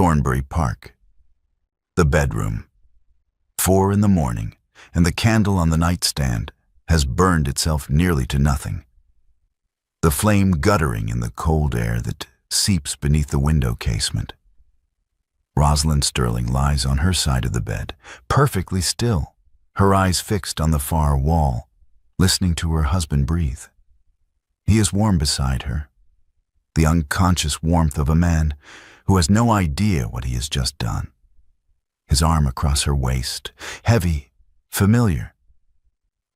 Thornbury Park. The bedroom. 4 in the morning, and the candle on the nightstand has burned itself nearly to nothing, the flame guttering in the cold air that seeps beneath the window casement. Rosalind Stirling lies on her side of the bed, perfectly still, her eyes fixed on the far wall, listening to her husband breathe. He is warm beside her, the unconscious warmth of a man who has no idea what he has just done. His arm across her waist, heavy, familiar.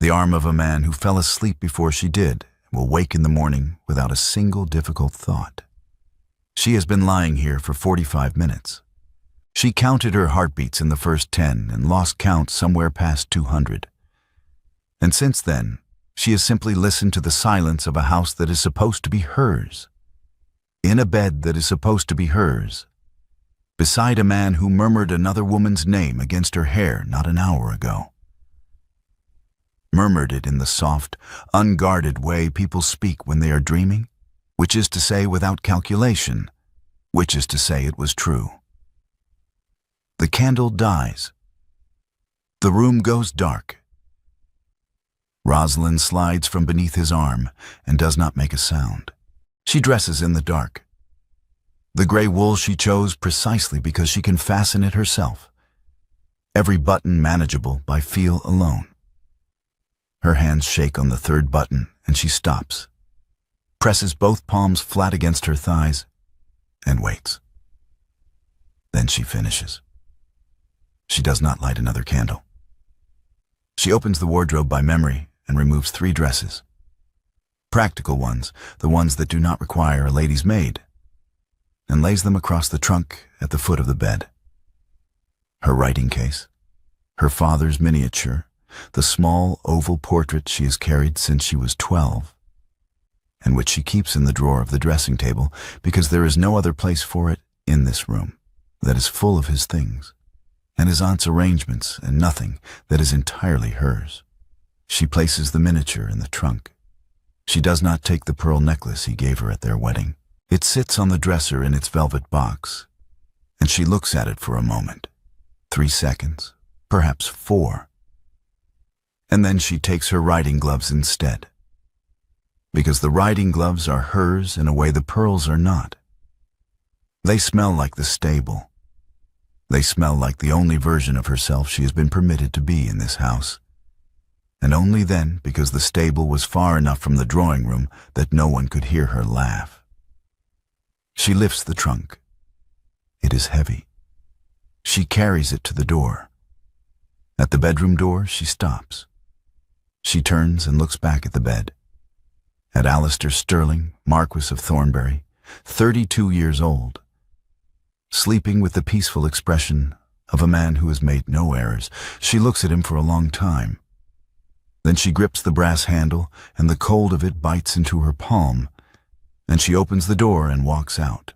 The arm of a man who fell asleep before she did, and will wake in the morning without a single difficult thought. She has been lying here for 45 minutes. She counted her heartbeats in the first 10 and lost count somewhere past 200. And since then, she has simply listened to the silence of a house that is supposed to be hers, in a bed that is supposed to be hers, beside a man who murmured another woman's name against her hair not an hour ago. Murmured it in the soft, unguarded way people speak when they are dreaming, which is to say without calculation, which is to say it was true. The candle dies. The room goes dark. Rosalind slides from beneath his arm and does not make a sound. She dresses in the dark. The gray wool she chose precisely because she can fasten it herself, every button manageable by feel alone. Her hands shake on the third button and she stops, presses both palms flat against her thighs, and waits. Then she finishes. She does not light another candle. She opens the wardrobe by memory and removes 3 dresses. Practical ones, the ones that do not require a lady's maid, and lays them across the trunk at the foot of the bed. Her writing case, her father's miniature, the small oval portrait she has carried since she was 12, and which she keeps in the drawer of the dressing table because there is no other place for it in this room that is full of his things, and his aunt's arrangements, and nothing that is entirely hers. She places the miniature in the trunk. She does not take the pearl necklace he gave her at their wedding. It sits on the dresser in its velvet box, and she looks at it for a moment, 3 seconds, perhaps 4. And then she takes her riding gloves instead, because the riding gloves are hers in a way the pearls are not. They smell like the stable. They smell like the only version of herself she has been permitted to be in this house, and only then because the stable was far enough from the drawing room that no one could hear her laugh. She lifts the trunk. It is heavy. She carries it to the door. At the bedroom door, she stops. She turns and looks back at the bed, at Alistair Stirling, Marquis of Thornbury, 32 years old, sleeping with the peaceful expression of a man who has made no errors. She looks at him for a long time. Then she grips the brass handle, and the cold of it bites into her palm, and she opens the door and walks out.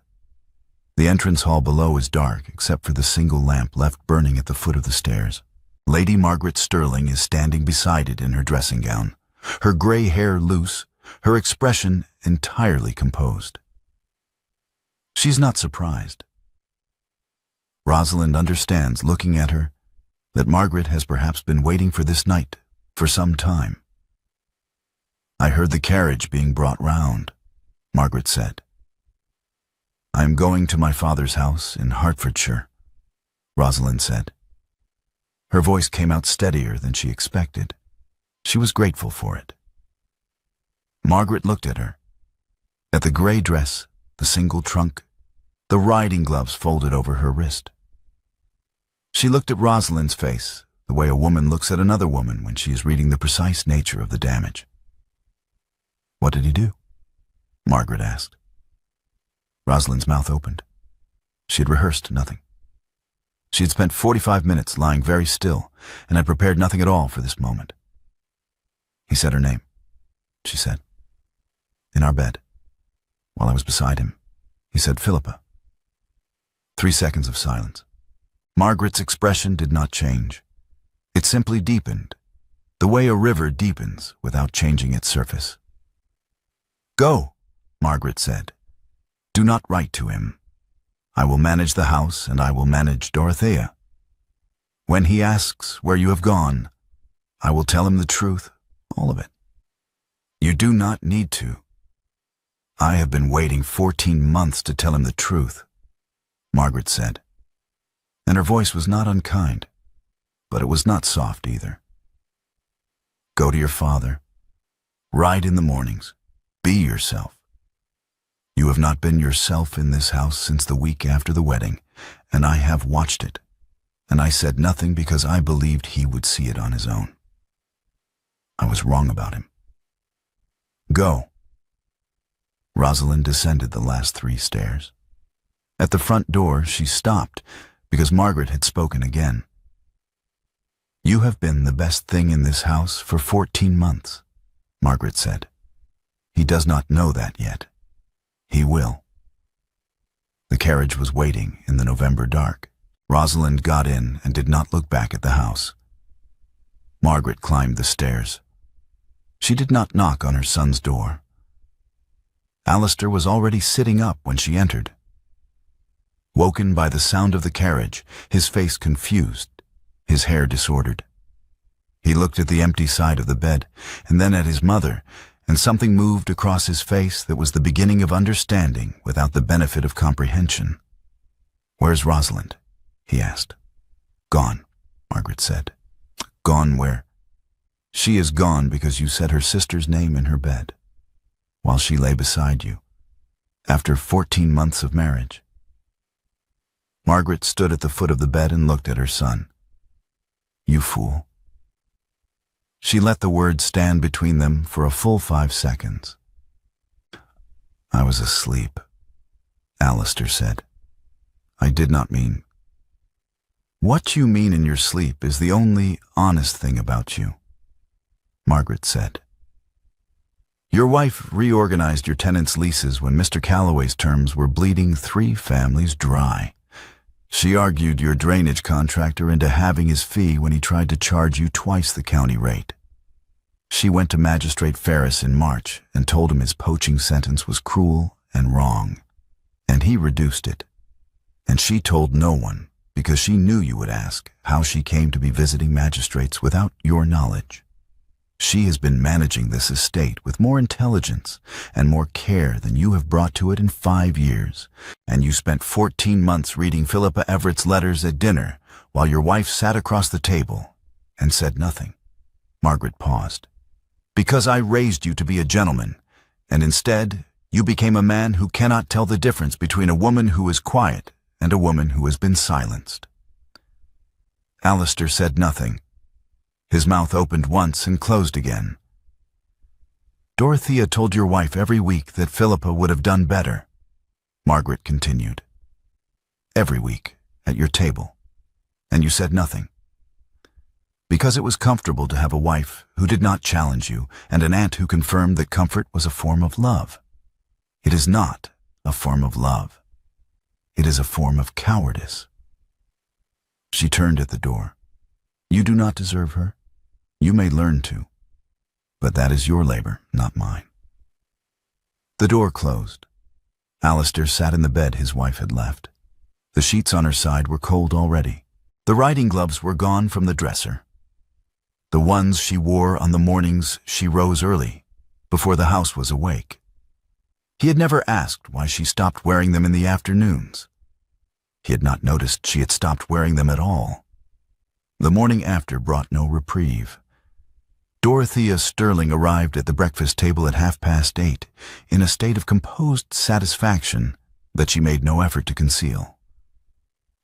The entrance hall below is dark, except for the single lamp left burning at the foot of the stairs. Lady Margaret Stirling is standing beside it in her dressing gown, her gray hair loose, her expression entirely composed. She's not surprised. Rosalind understands, looking at her, that Margaret has perhaps been waiting for this night for some time. "I heard the carriage being brought round," Margaret said. "I am going to my father's house in Hertfordshire," Rosalind said. Her voice came out steadier than she expected. She was grateful for it. Margaret looked at her, at the gray dress, the single trunk, the riding gloves folded over her wrist. She looked at Rosalind's face, the way a woman looks at another woman when she is reading the precise nature of the damage. "What did he do?" Margaret asked. Rosalind's mouth opened. She had rehearsed nothing. She had spent 45 minutes lying very still and had prepared nothing at all for this moment. "He said her name," she said. "In our bed, while I was beside him, he said Philippa." 3 seconds of silence. Margaret's expression did not change. It simply deepened, the way a river deepens without changing its surface. "Go," Margaret said. "Do not write to him. I will manage the house and I will manage Dorothea. When he asks where you have gone, I will tell him the truth, all of it. You do not need to. I have been waiting 14 months to tell him the truth, Margaret said. And her voice was not unkind, but it was not soft either. Go to your father. Ride in the mornings. Be yourself. You have not been yourself in this house since the week after the wedding, and I have watched it, and I said nothing because I believed he would see it on his own. I was wrong about him. Go. Rosalind descended the last 3 stairs. At the front door, she stopped because Margaret had spoken again. You have been the best thing in this house for 14 months, Margaret said. He does not know that yet. He will. The carriage was waiting in the November dark. Rosalind got in and did not look back at the house. Margaret climbed the stairs. She did not knock on her son's door. Alistair was already sitting up when she entered. Woken by the sound of the carriage, his face confused, his hair disordered. He looked at the empty side of the bed, and then at his mother, and something moved across his face that was the beginning of understanding without the benefit of comprehension. "Where's Rosalind?" he asked. "Gone," Margaret said. "Gone where?" "She is gone because you said her sister's name in her bed, while she lay beside you, after 14 months of marriage." Margaret stood at the foot of the bed and looked at her son. "You fool." She let the words stand between them for a full 5 seconds. "I was asleep," Alistair said. "I did not mean—" "What you mean in your sleep is the only honest thing about you," Margaret said. "Your wife reorganized your tenants' leases when Mr. Calloway's terms were bleeding 3 families dry. She argued your drainage contractor into halving his fee when he tried to charge you twice the county rate. She went to Magistrate Ferris in March and told him his poaching sentence was cruel and wrong, and he reduced it. And she told no one because she knew you would ask how she came to be visiting magistrates without your knowledge. She has been managing this estate with more intelligence and more care than you have brought to it in 5 years, and you spent 14 months reading Philippa Everett's letters at dinner while your wife sat across the table and said nothing." Margaret paused. "Because I raised you to be a gentleman, and instead you became a man who cannot tell the difference between a woman who is quiet and a woman who has been silenced." Alistair said nothing. His mouth opened once and closed again. "Dorothea told your wife every week that Philippa would have done better," Margaret continued. "Every week, at your table. And you said nothing. Because it was comfortable to have a wife who did not challenge you and an aunt who confirmed that comfort was a form of love. It is not a form of love. It is a form of cowardice." She turned at the door. "You do not deserve her. You may learn to, but that is your labor, not mine." The door closed. Alistair sat in the bed his wife had left. The sheets on her side were cold already. The riding gloves were gone from the dresser. The ones she wore on the mornings she rose early, before the house was awake. He had never asked why she stopped wearing them in the afternoons. He had not noticed she had stopped wearing them at all. The morning after brought no reprieve. Dorothea Stirling arrived at the breakfast table at 8:30, in a state of composed satisfaction that she made no effort to conceal.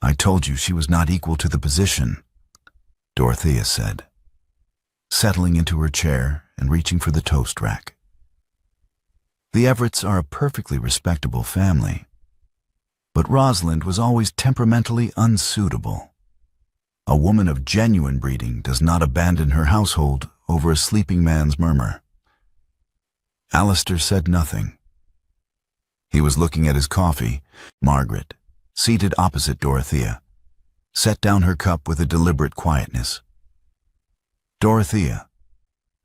"I told you she was not equal to the position," Dorothea said, settling into her chair and reaching for the toast rack. "The Everetts are a perfectly respectable family, but Rosalind was always temperamentally unsuitable. A woman of genuine breeding does not abandon her household over a sleeping man's murmur." Alistair said nothing. He was looking at his coffee. Margaret, seated opposite Dorothea, set down her cup with a deliberate quietness. "Dorothea,"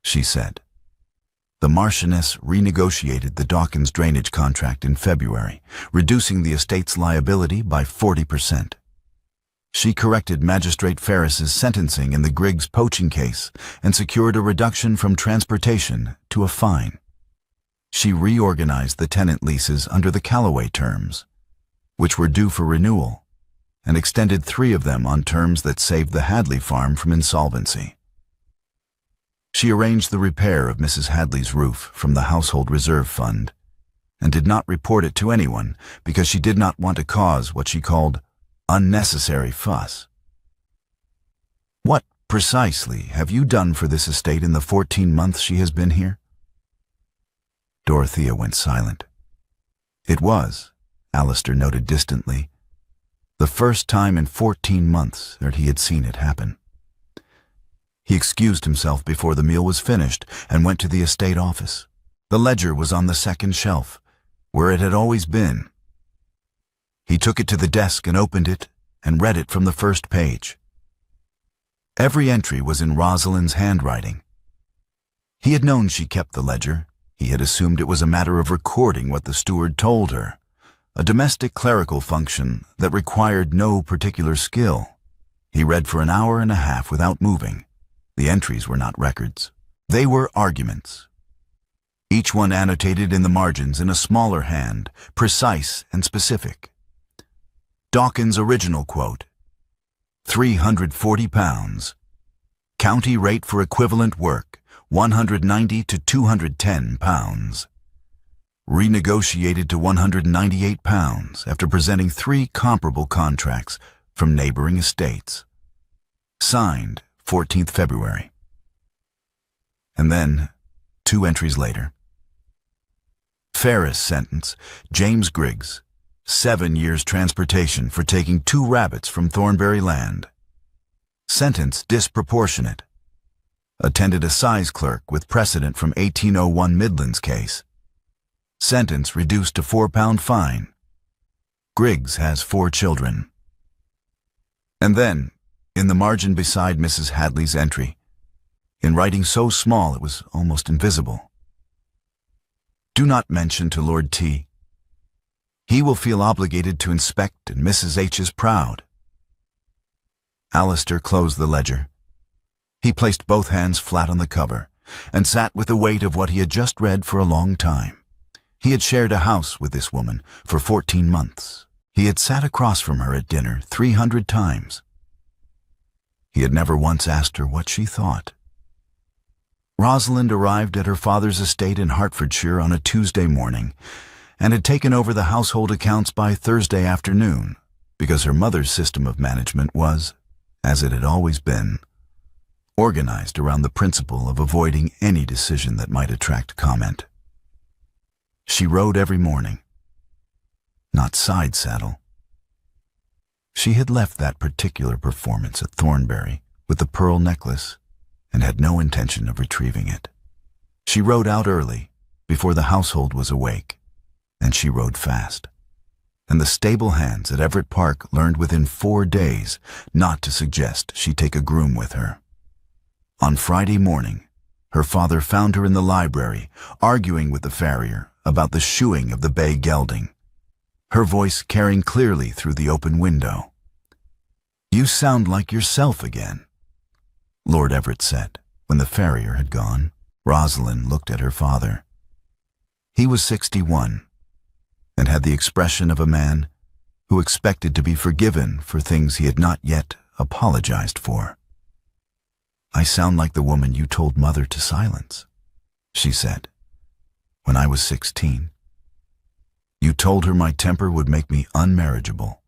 she said, The marchioness renegotiated the Dawkins drainage contract in February, reducing the estate's liability by 40%. She corrected Magistrate Ferris's sentencing in the Griggs poaching case and secured a reduction from transportation to a fine. She reorganized the tenant leases under the Callaway terms, which were due for renewal, and extended 3 of them on terms that saved the Hadley farm from insolvency. She arranged the repair of Mrs. Hadley's roof from the Household Reserve Fund, and did not report it to anyone because she did not want to cause what she called unnecessary fuss. What precisely have you done for this estate in the 14 months she has been here? Dorothea went silent. It was, Alistair noted distantly, the first time in 14 months that he had seen it happen. He excused himself before the meal was finished and went to the estate office. The ledger was on the second shelf, where it had always been. He took it to the desk and opened it and read it from the first page. Every entry was in Rosalind's handwriting. He had known she kept the ledger. He had assumed it was a matter of recording what the steward told her, a domestic clerical function that required no particular skill. He read for an hour and a half without moving. The entries were not records. They were arguments. Each one annotated in the margins in a smaller hand, precise and specific. Dawkins' original quote, £340. County rate for equivalent work, £190 to £210. Renegotiated to £198 after presenting 3 comparable contracts from neighboring estates. Signed 14th February. And then, 2 entries later. Ferris sentence, James Griggs, 7 years transportation for taking 2 rabbits from Thornbury land. Sentence disproportionate. Attended a size clerk with precedent from 1801 Midlands case. Sentence reduced to £4 fine. Griggs has 4 children. And then, in the margin beside Mrs. Hadley's entry, in writing so small it was almost invisible, do not mention to Lord T. He will feel obligated to inspect, and Mrs. H. is proud. Alistair closed the ledger. He placed both hands flat on the cover and sat with the weight of what he had just read for a long time. He had shared a house with this woman for 14 months. He had sat across from her at dinner 300 times. He had never once asked her what she thought. Rosalind arrived at her father's estate in Hertfordshire on a Tuesday morning and had taken over the household accounts by Thursday afternoon because her mother's system of management was, as it had always been, organized around the principle of avoiding any decision that might attract comment. She rode every morning, not side saddle. She had left that particular performance at Thornbury with the pearl necklace and had no intention of retrieving it. She rode out early, before the household was awake, and she rode fast. And the stable hands at Everett Park learned within 4 days not to suggest she take a groom with her. On Friday morning, her father found her in the library, arguing with the farrier about the shoeing of the bay gelding, her voice carrying clearly through the open window. "You sound like yourself again," Lord Everett said, when the farrier had gone. Rosalind looked at her father. He was 61, and had the expression of a man who expected to be forgiven for things he had not yet apologized for. "I sound like the woman you told Mother to silence," she said, "when I was 16. You told her my temper would make me unmarriageable,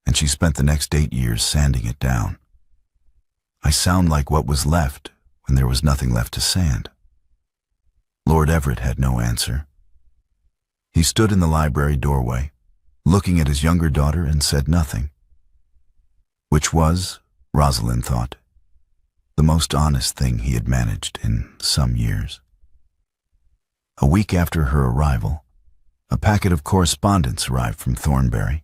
and she spent the next 8 years sanding it down. I sound like what was left when there was nothing left to sand." Lord Everett had no answer. He stood in the library doorway, looking at his younger daughter, and said nothing, which was, Rosalind thought, the most honest thing he had managed in some years. A week after her arrival, a packet of correspondence arrived from Thornbury.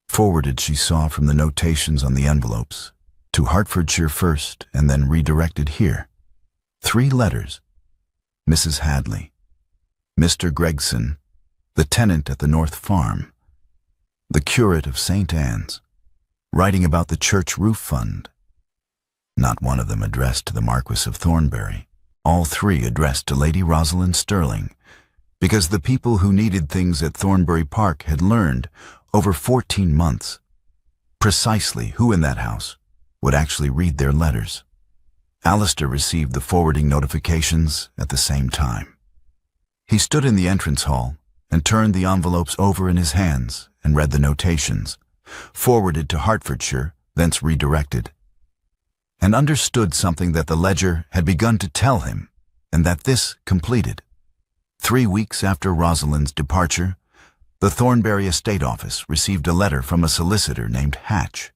Forwarded, she saw from the notations on the envelopes, to Hertfordshire first and then redirected here. 3 letters, Mrs. Hadley, Mr. Gregson, the tenant at the North Farm, the curate of St. Anne's, writing about the church roof fund. Not one of them addressed to the Marquis of Thornbury, all three addressed to Lady Rosalind Stirling, because the people who needed things at Thornbury Park had learned, over 14 months, precisely who in that house would actually read their letters. Alistair received the forwarding notifications at the same time. He stood in the entrance hall and turned the envelopes over in his hands and read the notations, forwarded to Hertfordshire, thence redirected, and understood something that the ledger had begun to tell him, and that this completed. 3 weeks after Rosalind's departure, the Thornbury Estate Office received a letter from a solicitor named Hatch,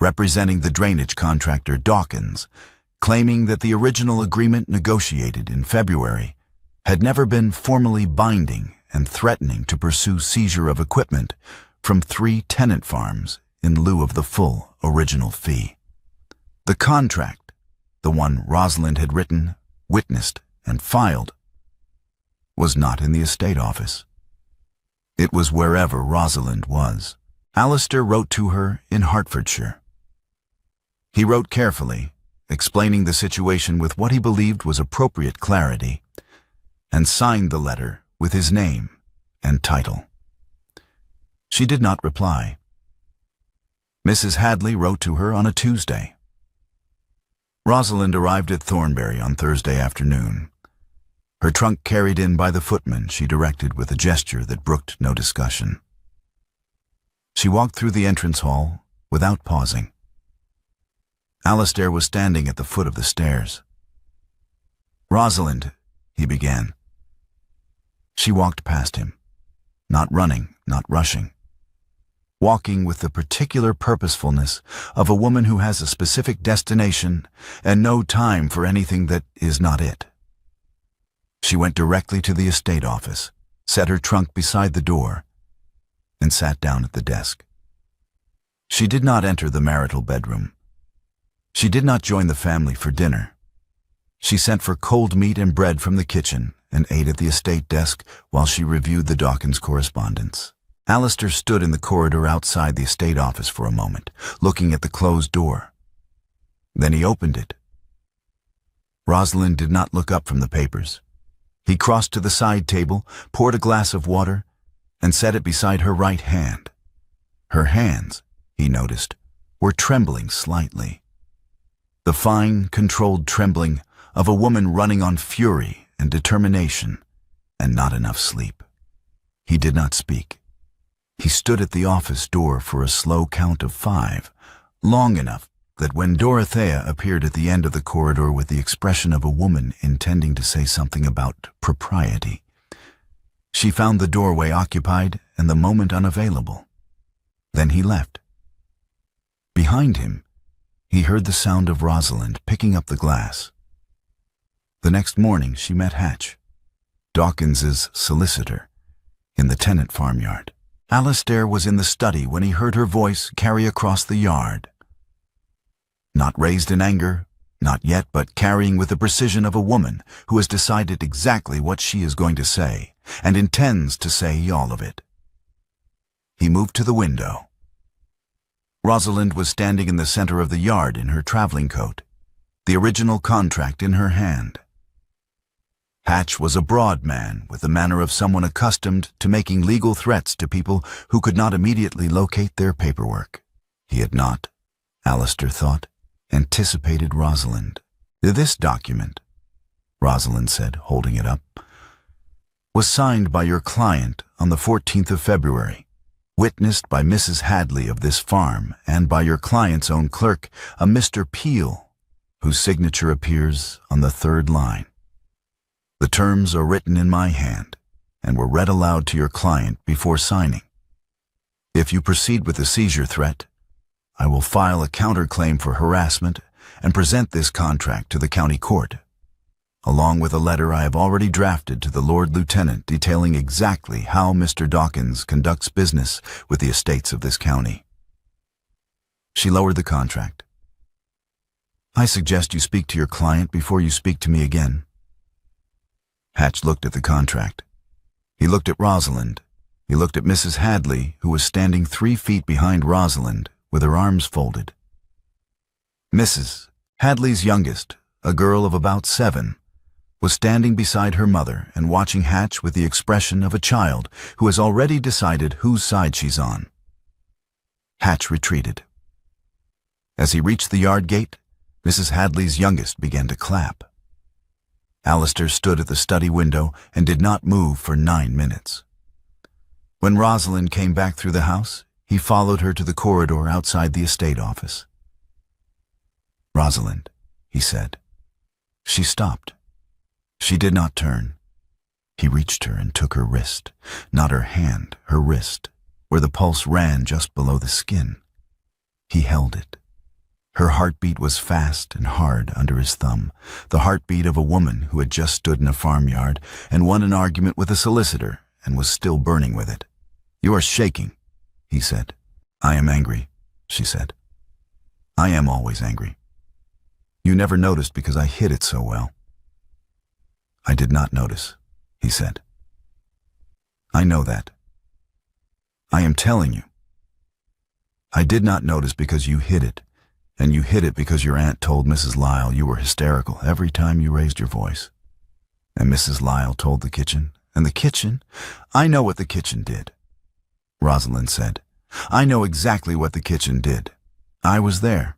representing the drainage contractor Dawkins, claiming that the original agreement negotiated in February had never been formally binding and threatening to pursue seizure of equipment from 3 tenant farms in lieu of the full original fee. The contract, the one Rosalind had written, witnessed, and filed, was not in the estate office. It was wherever Rosalind was. Alistair wrote to her in Hertfordshire. He wrote carefully, explaining the situation with what he believed was appropriate clarity, and signed the letter with his name and title. She did not reply. Mrs. Hadley wrote to her on a Tuesday. Rosalind arrived at Thornbury on Thursday afternoon. Her trunk carried in by the footman, she directed with a gesture that brooked no discussion. She walked through the entrance hall without pausing. Alistair was standing at the foot of the stairs. "Rosalind," he began. She walked past him, not running, not rushing, walking with the particular purposefulness of a woman who has a specific destination and no time for anything that is not it. She went directly to the estate office, set her trunk beside the door, and sat down at the desk. She did not enter the marital bedroom. She did not join the family for dinner. She sent for cold meat and bread from the kitchen and ate at the estate desk while she reviewed the Dawkins correspondence. Alistair stood in the corridor outside the estate office for a moment, looking at the closed door. Then he opened it. Rosalind did not look up from the papers. He crossed to the side table, poured a glass of water, and set it beside her right hand. Her hands, he noticed, were trembling slightly. The fine, controlled trembling of a woman running on fury and determination and not enough sleep. He did not speak. He stood at the office door for a slow count of 5, long enough that when Dorothea appeared at the end of the corridor with the expression of a woman intending to say something about propriety, she found the doorway occupied and the moment unavailable. Then he left. Behind him, he heard the sound of Rosalind picking up the glass. The next morning she met Hatch, Dawkins's solicitor, in the tenant farmyard. Alistair was in the study when he heard her voice carry across the yard. Not raised in anger, not yet, but carrying with the precision of a woman who has decided exactly what she is going to say and intends to say all of it. He moved to the window. Rosalind was standing in the center of the yard in her traveling coat, the original contract in her hand. Hatch was a broad man with the manner of someone accustomed to making legal threats to people who could not immediately locate their paperwork. He had not, Alistair thought, anticipated Rosalind. "This document," Rosalind said, holding it up, "was signed by your client on the 14th of February, witnessed by Mrs. Hadley of this farm and by your client's own clerk, a Mr. Peel, whose signature appears on the 3rd line. The terms are written in my hand and were read aloud to your client before signing. If you proceed with the seizure threat, I will file a counterclaim for harassment and present this contract to the county court, along with a letter I have already drafted to the Lord Lieutenant detailing exactly how Mr. Dawkins conducts business with the estates of this county." She lowered the contract. "I suggest you speak to your client before you speak to me again." Hatch looked at the contract. He looked at Rosalind. He looked at Mrs. Hadley, who was standing 3 feet behind Rosalind, with her arms folded. Mrs. Hadley's youngest, a girl of about 7, was standing beside her mother and watching Hatch with the expression of a child who has already decided whose side she's on. Hatch retreated. As he reached the yard gate, Mrs. Hadley's youngest began to clap. Alistair stood at the study window and did not move for 9 minutes. When Rosalind came back through the house, he followed her to the corridor outside the estate office. "Rosalind," he said. She stopped. She did not turn. He reached her and took her wrist, not her hand, her wrist, where the pulse ran just below the skin. He held it. Her heartbeat was fast and hard under his thumb, the heartbeat of a woman who had just stood in a farmyard and won an argument with a solicitor and was still burning with it. "You are shaking," he said. "I am angry," she said. "I am always angry. You never noticed because I hid it so well." "I did not notice," he said. "I know that. I am telling you. I did not notice because you hid it, and you hid it because your aunt told Mrs. Lyle you were hysterical every time you raised your voice. And Mrs. Lyle told the kitchen, and the kitchen, I know what the kitchen did," Rosalind said. "I know exactly what the kitchen did. I was there."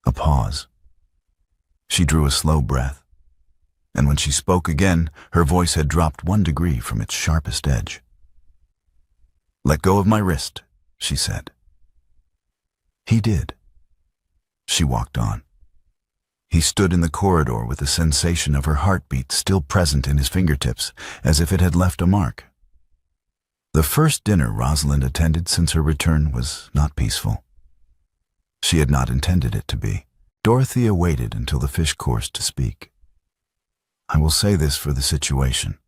A pause. She drew a slow breath, and when she spoke again, her voice had dropped 1 degree from its sharpest edge. "Let go of my wrist," she said. He did. She walked on. He stood in the corridor with the sensation of her heartbeat still present in his fingertips, as if it had left a mark. The first dinner Rosalind attended since her return was not peaceful. She had not intended it to be. Dorothea waited until the fish course to speak. "I will say this for the situation,"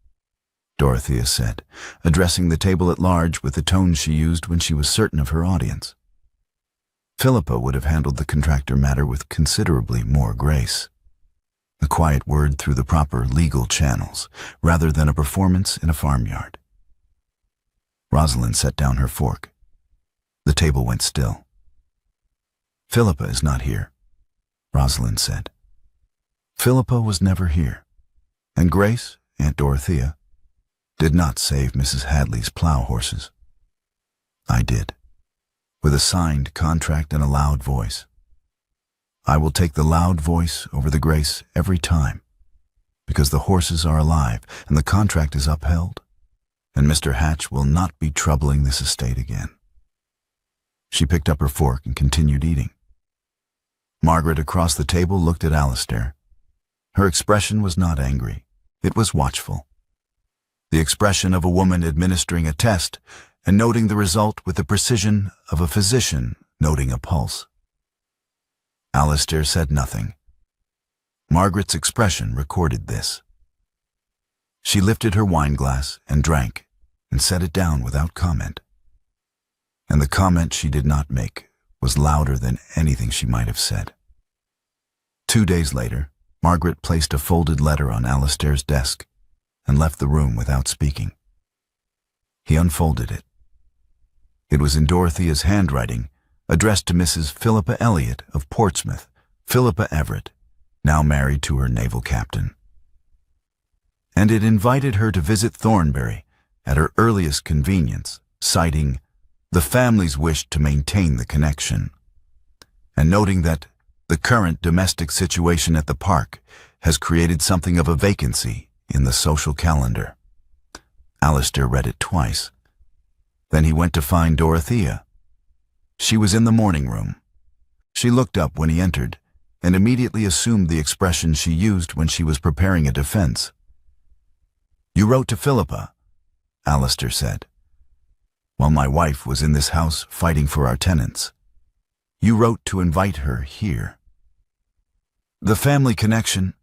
Dorothea said, addressing the table at large with the tone she used when she was certain of her audience. Philippa would have handled the contractor matter with considerably more grace. A quiet word through the proper legal channels, rather than a performance in a farmyard. Rosalind set down her fork. The table went still. "Philippa is not here," Rosalind said. Philippa was never here, and Grace, Aunt Dorothea, did not save Mrs. Hadley's plow horses. I did, with a signed contract and a loud voice. I will take the loud voice over the grace every time, because the horses are alive and the contract is upheld, and Mr. Hatch will not be troubling this estate again. She picked up her fork and continued eating. Margaret across the table looked at Alistair. Her expression was not angry. It was watchful. The expression of a woman administering a test and noting the result with the precision of a physician noting a pulse. Alistair said nothing. Margaret's expression recorded this. She lifted her wineglass and drank and set it down without comment. And the comment she did not make was louder than anything she might have said. 2 days later, Margaret placed a folded letter on Alistair's desk and left the room without speaking. He unfolded it. It was in Dorothea's handwriting, addressed to Mrs. Philippa Elliot of Portsmouth, Philippa Everett, now married to her naval captain. And it invited her to visit Thornbury at her earliest convenience, citing the family's wish to maintain the connection, and noting that the current domestic situation at the park has created something of a vacancy in the social calendar. Alistair read it twice. Then he went to find Dorothea. She was in the morning room. She looked up when he entered and immediately assumed the expression she used when she was preparing a defense. "You wrote to Philippa," Alistair said, "while my wife was in this house fighting for our tenants. You wrote to invite her here." The family connection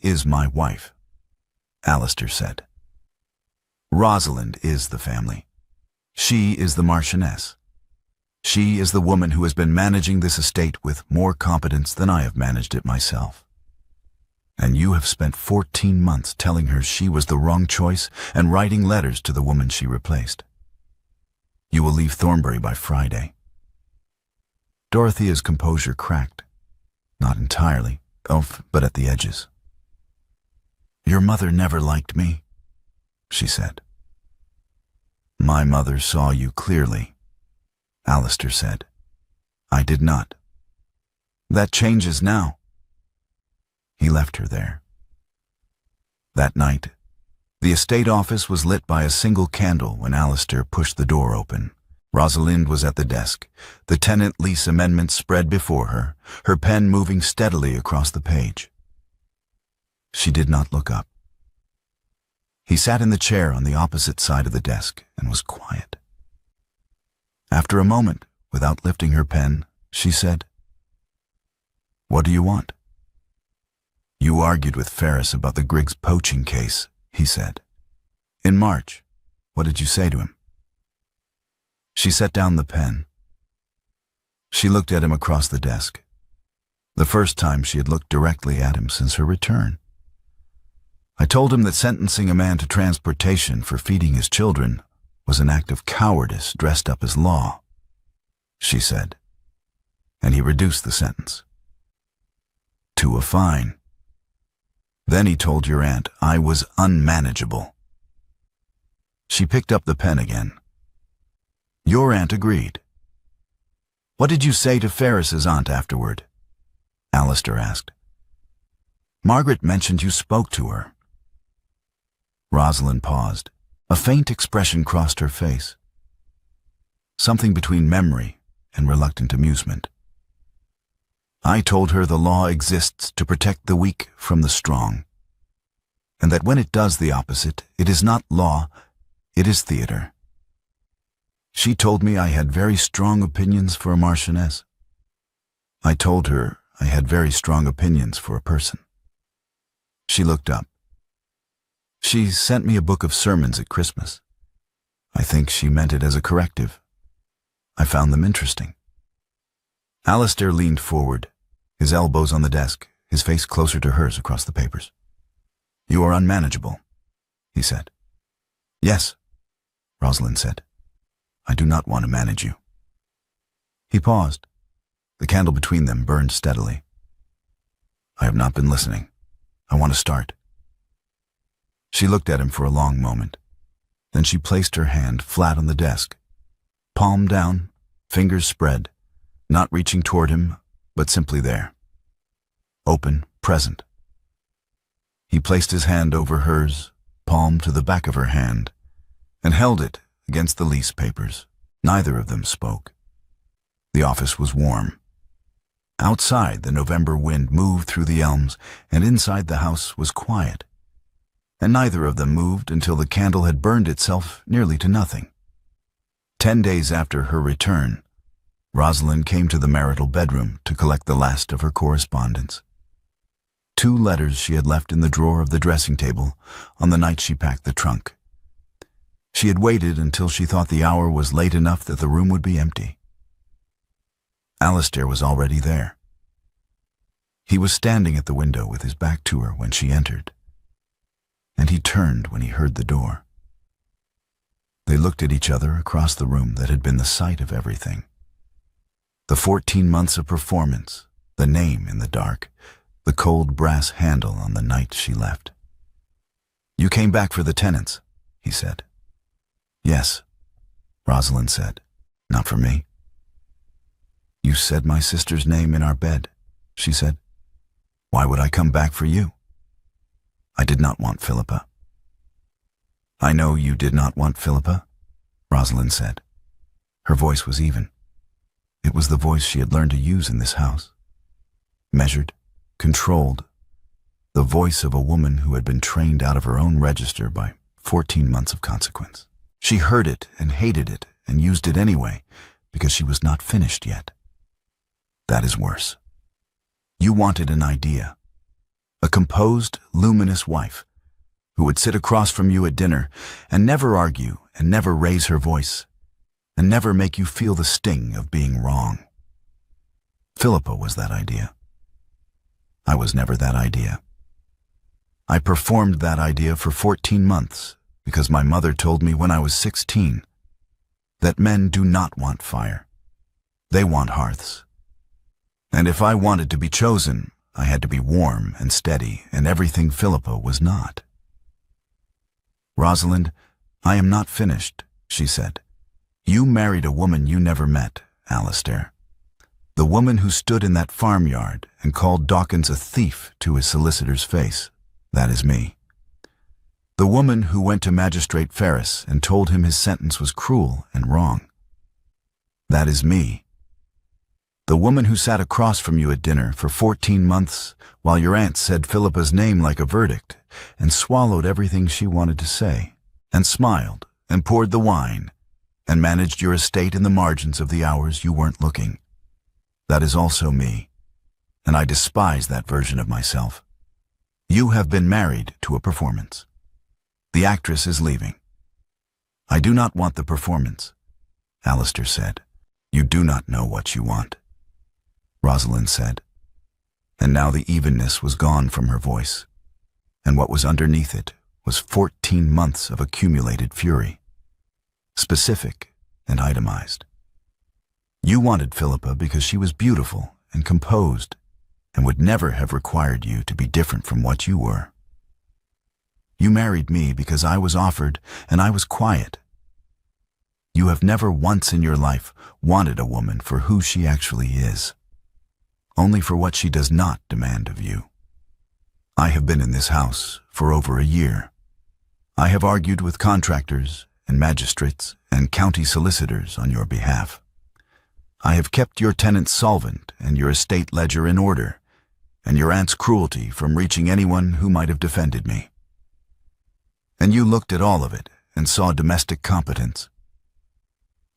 is my wife," Alistair said. "Rosalind is the family. She is the marchioness. She is the woman who has been managing this estate with more competence than I have managed it myself. And you have spent 14 months telling her she was the wrong choice and writing letters to the woman she replaced. You will leave Thornbury by Friday. Dorothea's composure cracked. Not entirely, but at the edges. Your mother never liked me, she said. My mother saw you clearly, Alistair said. I did not. That changes now. He left her there. That night, the estate office was lit by a single candle when Alistair pushed the door open. Rosalind was at the desk, the tenant lease amendment spread before her, her pen moving steadily across the page. She did not look up. He sat in the chair on the opposite side of the desk and was quiet. After a moment, without lifting her pen, she said, "What do you want?" You argued with Ferris about the Griggs poaching case, he said. In March, what did you say to him? She set down the pen. She looked at him across the desk, the first time she had looked directly at him since her return. I told him that sentencing a man to transportation for feeding his children was an act of cowardice dressed up as law, she said, and he reduced the sentence to a fine. Then he told your aunt I was unmanageable. She picked up the pen again. Your aunt agreed. What did you say to Ferris's aunt afterward? Alistair asked. Margaret mentioned you spoke to her. Rosalind paused. A faint expression crossed her face. Something between memory and reluctant amusement. I told her the law exists to protect the weak from the strong, and that when it does the opposite, it is not law, it is theater. She told me I had very strong opinions for a marchioness. I told her I had very strong opinions for a person. She looked up. She sent me a book of sermons at Christmas. I think she meant it as a corrective. I found them interesting. Alistair leaned forward, his elbows on the desk, his face closer to hers across the papers. You are unmanageable, he said. Yes, Rosalind said. I do not want to manage you. He paused. The candle between them burned steadily. I have not been listening. I want to start. She looked at him for a long moment. Then she placed her hand flat on the desk, palm down, fingers spread, not reaching toward him, but simply there. Open, present. He placed his hand over hers, palm to the back of her hand, and held it against the lease papers. Neither of them spoke. The office was warm. Outside, the November wind moved through the elms, and inside the house was quiet. And neither of them moved until the candle had burned itself nearly to nothing. 10 days after her return, Rosalind came to the marital bedroom to collect the last of her correspondence. 2 letters she had left in the drawer of the dressing table on the night she packed the trunk. She had waited until she thought the hour was late enough that the room would be empty. Alistair was already there. He was standing at the window with his back to her when she entered, and he turned when he heard the door. They looked at each other across the room that had been the site of everything. The 14 months of performance, the name in the dark, the cold brass handle on the night she left. You came back for the tenants, he said. Yes, Rosalind said. Not for me. You said my sister's name in our bed, she said. Why would I come back for you? I did not want Philippa. I know you did not want Philippa, Rosalind said. Her voice was even. It was the voice she had learned to use in this house. Measured, controlled, the voice of a woman who had been trained out of her own register by 14 months of consequence. She heard it and hated it and used it anyway because she was not finished yet. That is worse. You wanted an idea, a composed, luminous wife who would sit across from you at dinner and never argue and never raise her voice and never make you feel the sting of being wrong. Philippa was that idea. I was never that idea. I performed that idea for 14 months because my mother told me when I was 16 that men do not want fire. They want hearths. And if I wanted to be chosen, I had to be warm and steady, and everything Philippa was not. "Rosalind, I am not finished," she said. "You married a woman you never met, Alistair. The woman who stood in that farmyard and called Dawkins a thief to his solicitor's face. That is me. The woman who went to Magistrate Ferris and told him his sentence was cruel and wrong. That is me. The woman who sat across from you at dinner for 14 months while your aunt said Philippa's name like a verdict and swallowed everything she wanted to say, and smiled and poured the wine and managed your estate in the margins of the hours you weren't looking. That is also me, and I despise that version of myself. You have been married to a performance. The actress is leaving. I do not want the performance," Alistair said. "You do not know what you want," Rosalind said. And now the evenness was gone from her voice, and what was underneath it was 14 months of accumulated fury, specific and itemized. You wanted Philippa because she was beautiful and composed and would never have required you to be different from what you were. You married me because I was offered and I was quiet. You have never once in your life wanted a woman for who she actually is, only for what she does not demand of you. I have been in this house for over a year. I have argued with contractors and magistrates and county solicitors on your behalf. I have kept your tenants solvent and your estate ledger in order, and your aunt's cruelty from reaching anyone who might have defended me. And you looked at all of it and saw domestic competence.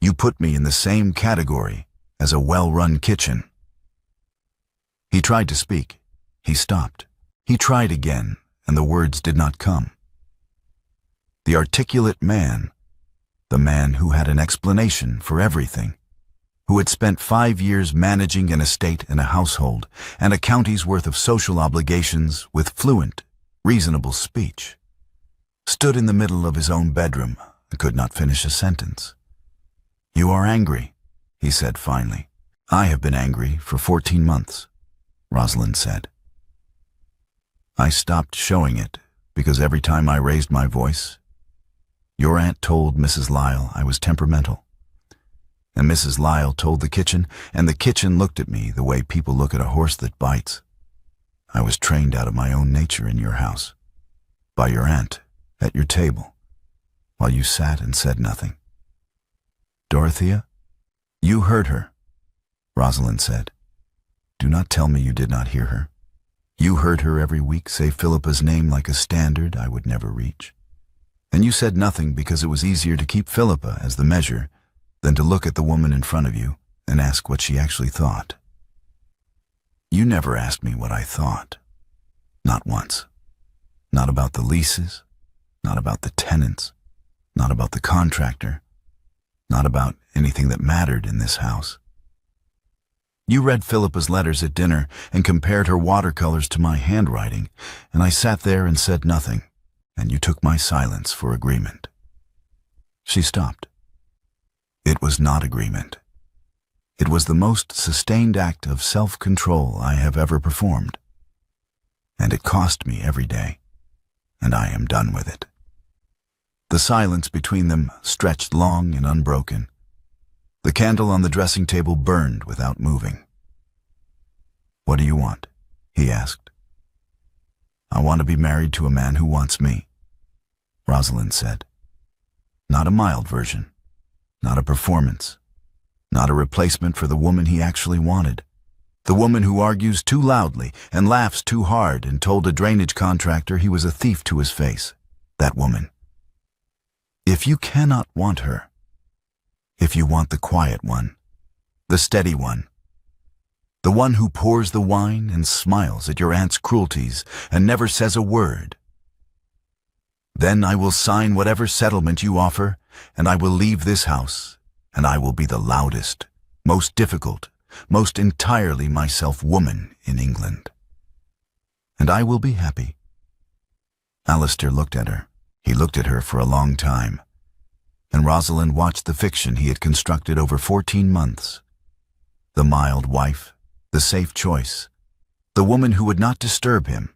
You put me in the same category as a well-run kitchen. He tried to speak. He stopped. He tried again, and the words did not come. The articulate man, the man who had an explanation for everything, who had spent 5 years managing an estate and a household and a county's worth of social obligations with fluent, reasonable speech, stood in the middle of his own bedroom and could not finish a sentence. "You are angry," he said finally. "I have been angry for 14 months, Rosalind said. I stopped showing it because every time I raised my voice, your aunt told Mrs. Lyle I was temperamental. And Mrs. Lyle told the kitchen, and the kitchen looked at me the way people look at a horse that bites. I was trained out of my own nature in your house, by your aunt, at your table, while you sat and said nothing. Dorothea, you heard her," Rosalind said. "Do not tell me you did not hear her. You heard her every week say Philippa's name like a standard I would never reach. And you said nothing because it was easier to keep Philippa as the measure than to look at the woman in front of you and ask what she actually thought. You never asked me what I thought. Not once. Not about the leases, not about the tenants, not about the contractor, not about anything that mattered in this house. You read Philippa's letters at dinner and compared her watercolors to my handwriting, and I sat there and said nothing, and you took my silence for agreement." She stopped. It was not agreement. It was the most sustained act of self-control I have ever performed. And it cost me every day, and I am done with it. The silence between them stretched long and unbroken. The candle on the dressing table burned without moving. "What do you want?" he asked. "I want to be married to a man who wants me," Rosalind said. "Not a mild version. Not a performance. Not a replacement for the woman he actually wanted. The woman who argues too loudly and laughs too hard and told a drainage contractor he was a thief to his face. That woman. If you cannot want her, if you want the quiet one, the steady one, the one who pours the wine and smiles at your aunt's cruelties and never says a word, then I will sign whatever settlement you offer, and I will leave this house, and I will be the loudest, most difficult, most entirely myself woman in England. And I will be happy. Alistair looked at her. He looked at her for a long time. And Rosalind watched the fiction he had constructed over 14 months. The mild wife, the safe choice, the woman who would not disturb him,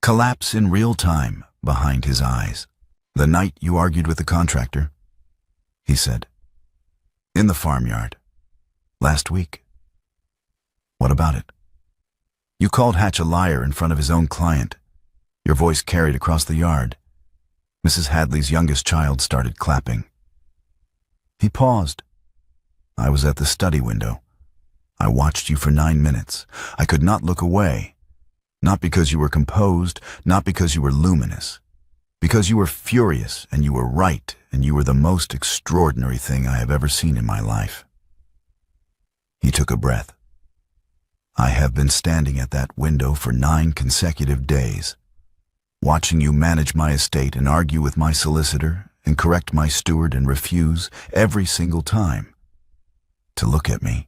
collapse in real time behind his eyes. "The night you argued with the contractor," he said. "In the farmyard. Last week. What about it? You called Hatch a liar in front of his own client. Your voice carried across the yard." Mrs. Hadley's youngest child started clapping. He paused. "I was at the study window. I watched you for 9 minutes. I could not look away. Not because you were composed, not because you were luminous. Because you were furious, and you were right, and you were the most extraordinary thing I have ever seen in my life." He took a breath. "I have been standing at that window for 9 consecutive days, watching you manage my estate and argue with my solicitor and correct my steward and refuse every single time to look at me.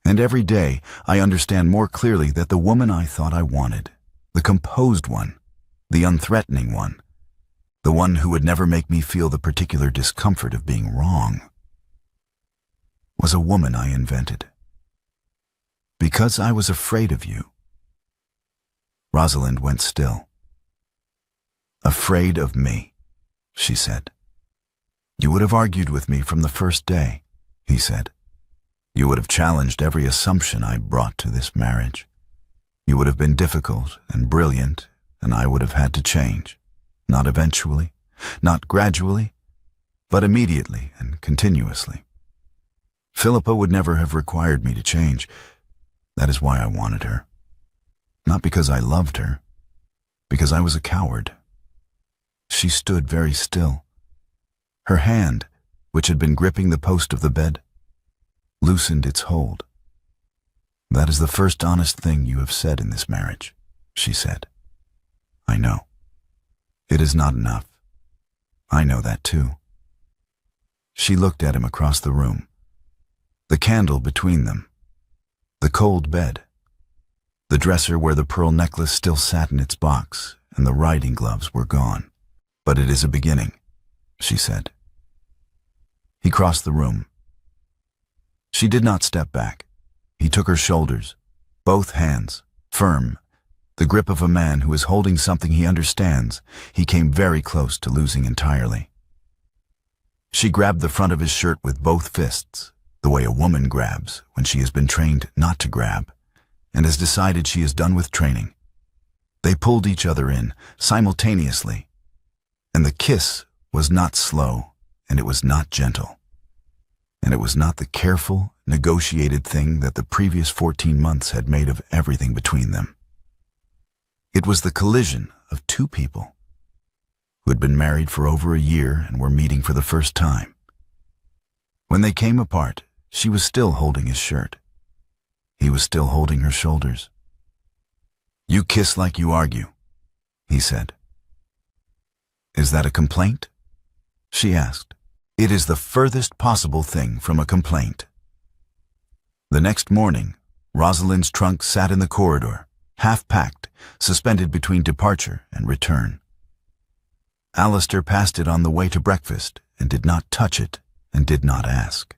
And every day I understand more clearly that the woman I thought I wanted, the composed one, the unthreatening one, the one who would never make me feel the particular discomfort of being wrong, was a woman I invented. Because I was afraid of you." Rosalind went still. "Afraid of me," she said. "You would have argued with me from the first day," he said. "You would have challenged every assumption I brought to this marriage. You would have been difficult and brilliant, and I would have had to change. Not eventually, not gradually, but immediately and continuously. Philippa would never have required me to change. That is why I wanted her. Not because I loved her, because I was a coward." She stood very still. Her hand, which had been gripping the post of the bed, loosened its hold. "That is the first honest thing you have said in this marriage," she said. "I know. It is not enough. I know that too." She looked at him across the room. The candle between them. The cold bed. The dresser where the pearl necklace still sat in its box, and the riding gloves were gone. "But it is a beginning," she said. He crossed the room. She did not step back. He took her shoulders, both hands, firm, the grip of a man who is holding something he understands. He came very close to losing entirely. She grabbed the front of his shirt with both fists, the way a woman grabs when she has been trained not to grab, and has decided she is done with training. They pulled each other in, simultaneously, and the kiss was not slow, and it was not gentle, and it was not the careful, negotiated thing that the previous 14 months had made of everything between them. It was the collision of two people who had been married for over a year and were meeting for the first time. When they came apart, she was still holding his shirt. He was still holding her shoulders. "You kiss like you argue," he said. "Is that a complaint?" she asked. "It is the furthest possible thing from a complaint." The next morning, Rosalind's trunk sat in the corridor, half-packed, suspended between departure and return. Alistair passed it on the way to breakfast and did not touch it and did not ask.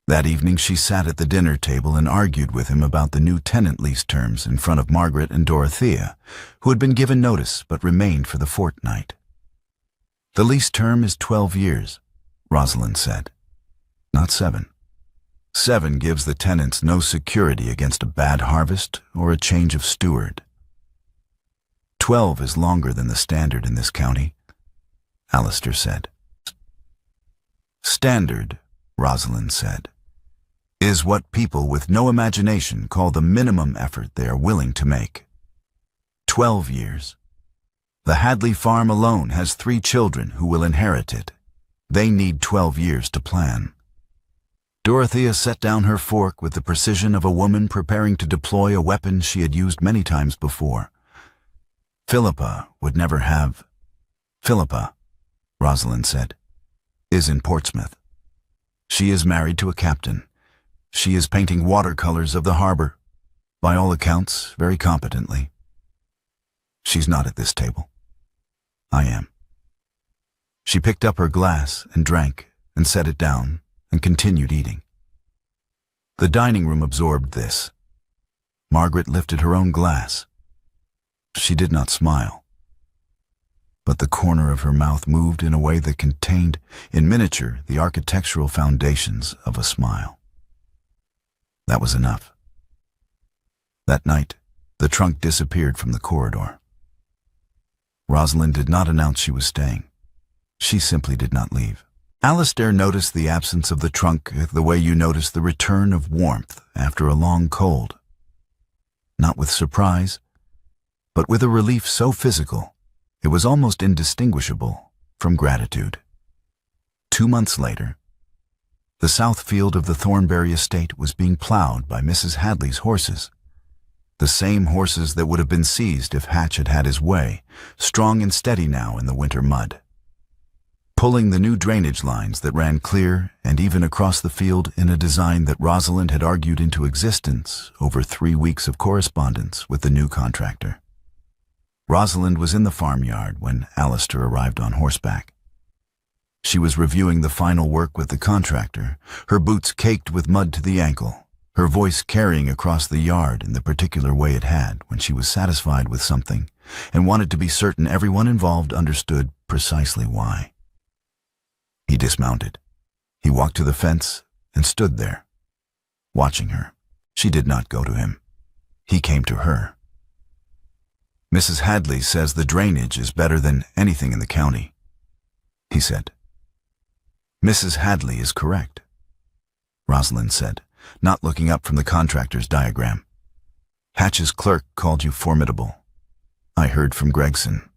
That evening she sat at the dinner table and argued with him about the new tenant lease terms in front of Margaret and Dorothea, who had been given notice but remained for the fortnight. "The lease term is 12 years, Rosalind said. "Not 7. 7 gives the tenants no security against a bad harvest or a change of steward. 12 is longer than the standard in this county," Alistair said. "Standard," Rosalind said, "is what people with no imagination call the minimum effort they are willing to make. 12 years. The Hadley farm alone has 3 children who will inherit it. They need 12 years to plan." Dorothea set down her fork with the precision of a woman preparing to deploy a weapon she had used many times before. "Philippa would never have—" "Philippa," Rosalind said, "is in Portsmouth. She is married to a captain. She is painting watercolors of the harbor, by all accounts, very competently. She's not at this table. I am. She picked up her glass and drank and set it down and continued eating. The dining room absorbed this. Margaret lifted her own glass. She did not smile, but the corner of her mouth moved in a way that contained, in miniature, the architectural foundations of a smile. That was enough. That night, the trunk disappeared from the corridor. Rosalind did not announce she was staying. She simply did not leave. Alistair noticed the absence of the trunk the way you notice the return of warmth after a long cold. Not with surprise, but with a relief so physical, it was almost indistinguishable from gratitude. 2 months later, the south field of the Thornbury estate was being plowed by Mrs. Hadley's horses. The same horses that would have been seized if Hatch had had his way, strong and steady now in the winter mud. Pulling the new drainage lines that ran clear and even across the field in a design that Rosalind had argued into existence over 3 weeks of correspondence with the new contractor. Rosalind was in the farmyard when Alistair arrived on horseback. She was reviewing the final work with the contractor, her boots caked with mud to the ankle, her voice carrying across the yard in the particular way it had when she was satisfied with something and wanted to be certain everyone involved understood precisely why. He dismounted. He walked to the fence and stood there, watching her. She did not go to him. He came to her. Mrs. Hadley says the drainage is better than anything in the county, he said. Mrs. Hadley is correct, Rosalind said, not looking up from the contractor's diagram. Hatch's clerk called you formidable. I heard from Gregson.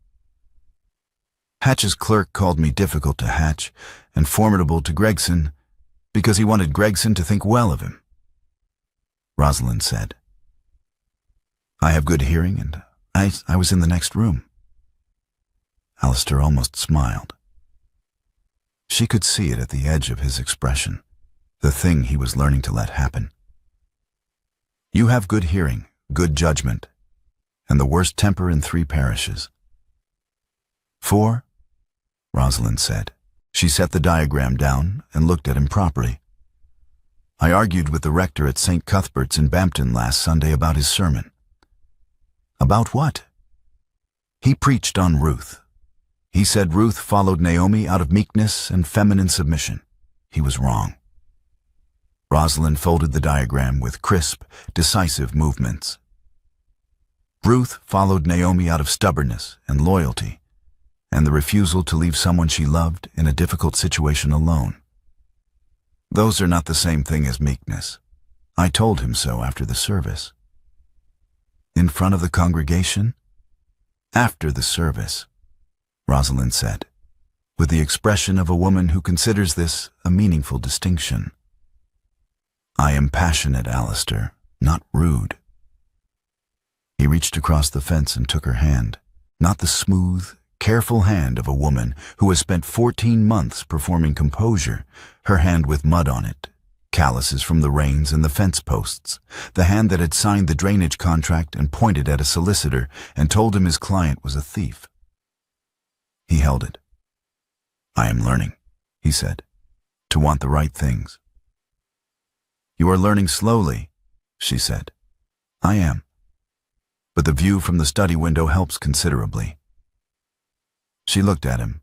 Hatch's clerk called me difficult to Hatch and formidable to Gregson because he wanted Gregson to think well of him, Rosalind said. I have good hearing and I was in the next room. Alistair almost smiled. She could see it at the edge of his expression, the thing he was learning to let happen. You have good hearing, good judgment, and the worst temper in 3 parishes. 4? Rosalind said. She set the diagram down and looked at him properly. I argued with the rector at St. Cuthbert's in Bampton last Sunday about his sermon. About what? He preached on Ruth. He said Ruth followed Naomi out of meekness and feminine submission. He was wrong. Rosalind folded the diagram with crisp, decisive movements. Ruth followed Naomi out of stubbornness and loyalty, and the refusal to leave someone she loved in a difficult situation alone. Those are not the same thing as meekness. I told him so after the service. In front of the congregation? After the service, Rosalind said, with the expression of a woman who considers this a meaningful distinction. I am passionate, Alistair, not rude. He reached across the fence and took her hand, not the smooth, careful hand of a woman who has spent 14 months performing composure, her hand with mud on it, calluses from the reins and the fence posts, the hand that had signed the drainage contract and pointed at a solicitor and told him his client was a thief. He held it. I am learning, he said, to want the right things. You are learning slowly, she said. I am. But the view from the study window helps considerably. She looked at him.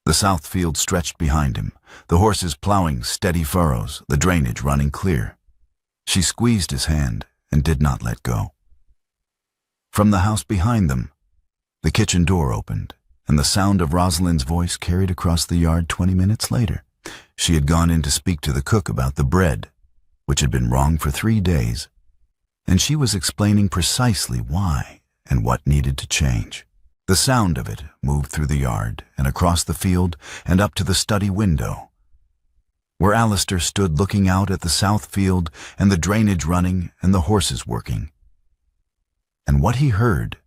The south field stretched behind him, the horses plowing steady furrows, the drainage running clear. She squeezed his hand and did not let go. From the house behind them, the kitchen door opened, and the sound of Rosalind's voice carried across the yard 20 minutes later. She had gone in to speak to the cook about the bread, which had been wrong for 3 days, and she was explaining precisely why and what needed to change. The sound of it moved through the yard and across the field and up to the study window, where Alistair stood looking out at the south field and the drainage running and the horses working. And what he heard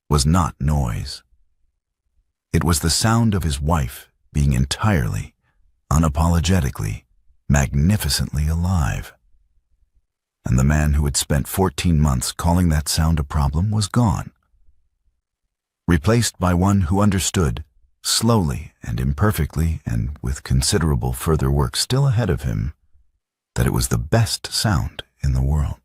was not noise. It was the sound of his wife being entirely, unapologetically, magnificently alive. And the man who had spent 14 months calling that sound a problem was gone. replaced by one who understood, slowly and imperfectly and with considerable further work still ahead of him, that it was the best sound in the world.